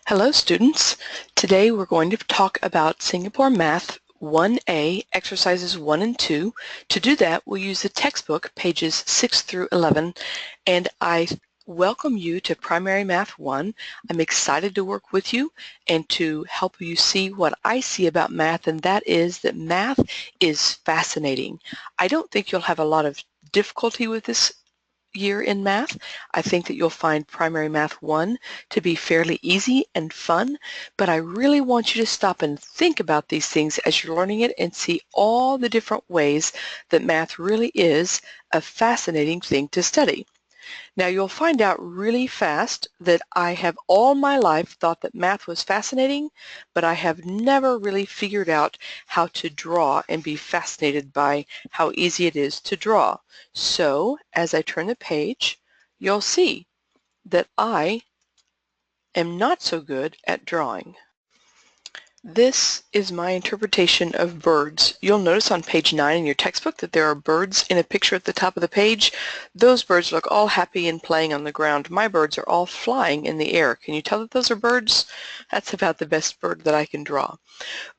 Hello students. Today we're going to talk about Singapore Math 1A, exercises 1 and 2. To do that, we'll use the textbook, pages 6 through 11, and I welcome you to Primary Math 1. I'm excited to work with you and to help you see what I see about math, and that is that math is fascinating. I don't think you'll have a lot of difficulty with this year in math. I think that you'll find Primary Math 1 to be fairly easy and fun, but I really want you to stop and think about these things as you're learning it and see all the different ways that math really is a fascinating thing to study. Now you'll find out really fast that I have all my life thought that math was fascinating, but I have never really figured out how to draw and be fascinated by how easy it is to draw. So as I turn the page, you'll see that I am not so good at drawing. This is my interpretation of birds. You'll notice on page 9 in your textbook that there are birds in a picture at the top of the page. Those birds look all happy and playing on the ground. My birds are all flying in the air. Can you tell that those are birds? That's about the best bird that I can draw.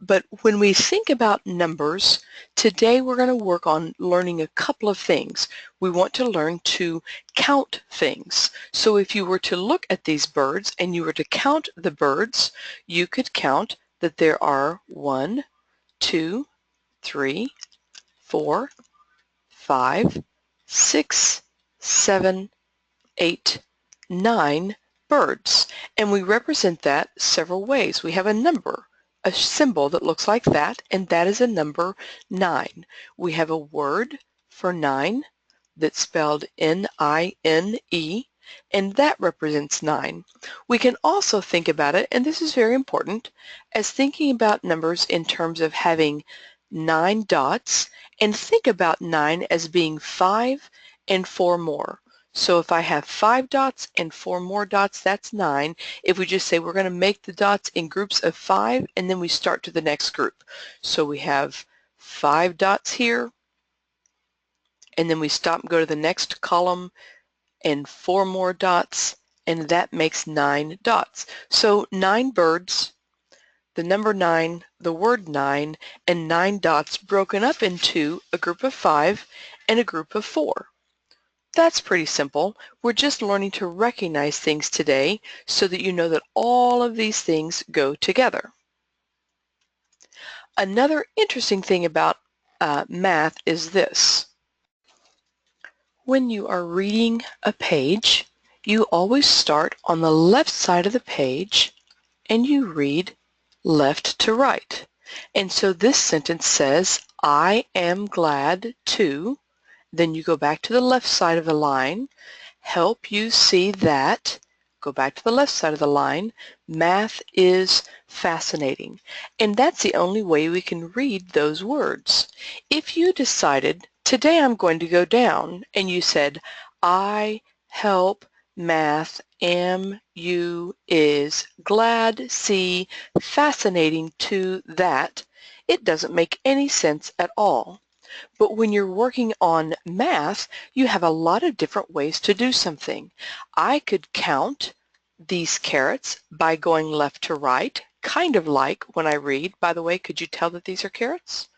But when we think about numbers, today we're going to work on learning a couple of things. We want to learn to count things. So if you were to look at these birds and you were to count the birds, you could count that there are 1, 2, 3, 4, 5, 6, 7, 8, 9 birds. And we represent that several ways. We have a number, a symbol that looks like that, and that is a number 9. We have a word for 9 that's spelled N-I-N-E, and that represents 9. We can also think about it, and this is very important, as thinking about numbers in terms of having 9 dots, and think about 9 as being 5 and 4 more. So if I have 5 dots and 4 more dots, that's 9. If we just say we're going to make the dots in groups of 5, and then we start to the next group. So we have 5 dots here, and then we stop and go to the next column, and 4 more dots, and that makes 9 dots. So 9 birds, the number 9, the word 9, and 9 dots broken up into a group of 5 and a group of 4. That's pretty simple. We're just learning to recognize things today so that you know that all of these things go together. Another interesting thing about math is this. When you are reading a page, you always start on the left side of the page and you read left to right. And so this sentence says, I am glad to, then you go back to the left side of the line, help you see that, go back to the left side of the line, math is fascinating. And that's the only way we can read those words. If you decided, today I'm going to go down, and you said, I help math am you is glad see fascinating to that, it doesn't make any sense at all. But when you're working on math, you have a lot of different ways to do something. I could count these carrots by going left to right, kind of like when I read. By the way, could you tell that these are carrots?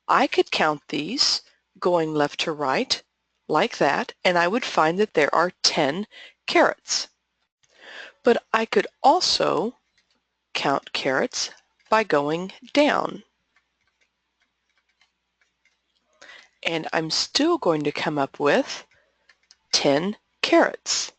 I could count these going left to right like that, and I would find that there are 10 carrots. But I could also count carrots by going down. And I'm still going to come up with 10 carrots.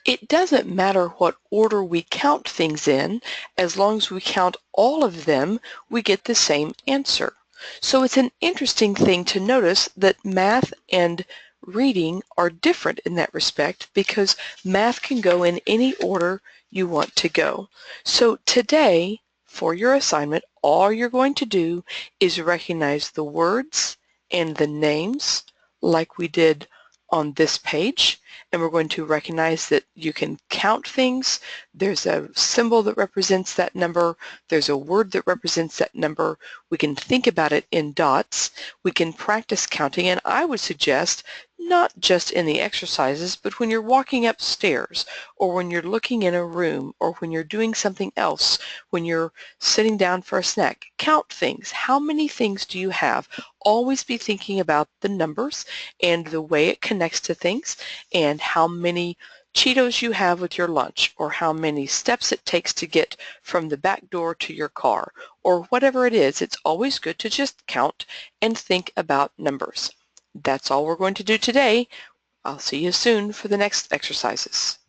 It doesn't matter what order we count things in, as long as we count all of them, we get the same answer. So it's an interesting thing to notice that math and reading are different in that respect because math can go in any order you want to go. So today, for your assignment, all you're going to do is recognize the words and the names like we did on this page, and we're going to recognize that you can count things. There's a symbol that represents that number. There's a word that represents that number. We can think about it in dots. We can practice counting, and I would suggest not just in the exercises, but when you're walking upstairs, or when you're looking in a room, or when you're doing something else, when you're sitting down for a snack. Count things. How many things do you have? Always be thinking about the numbers and the way it connects to things, and how many Cheetos you have with your lunch, or how many steps it takes to get from the back door to your car, or whatever it is. It's always good to just count and think about numbers. That's all we're going to do today. I'll see you soon for the next exercises.